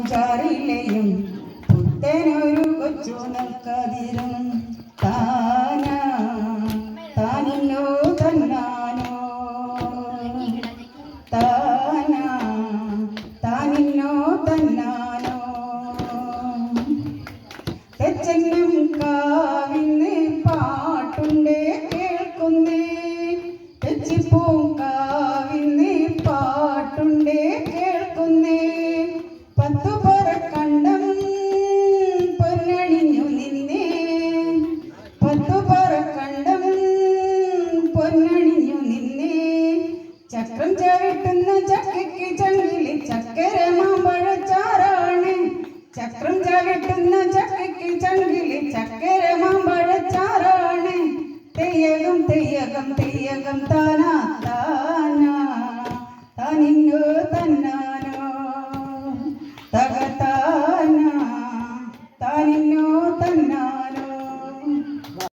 പഞ്ചാറിലെയും പുത്തനൊരു കൊച്ചു നൽകതിരും താനാ താനിന്നോ തന്നാനോ താനാ താനിന്നോ തന്നാനോ തെച്ചെങ്ങും കാവിന്ന് പാട്ടുണ്ടേ കേൾക്കുന്നേ തെച്ചിപ്പൂങ്കാവിന്ന് പാട്ടുണ്ടേ കേൾക്കുന്നേ പത്തു പറക്കണ്ടം പൊന്നണിഞ്ഞു നിന്നേ പത്തു പറക്കണ്ടം പൊന്നണിഞ്ഞു നിന്നേ ചക്രം ചവിട്ടുന്ന ചക്കയ്ക്ക് ചങ്കിലി ചക്കര മാമ്പഴച്ചാറാണ് ചക്രം ചവിട്ടുന്ന ചക്കയ്ക്ക് ചങ്കിലി ചക്കര മാമ്പഴച്ചാറാണ് തെയ്യകം തെയ്യകം തെയ്യകം താനാ താനാ താനിന്നോ തന്നാ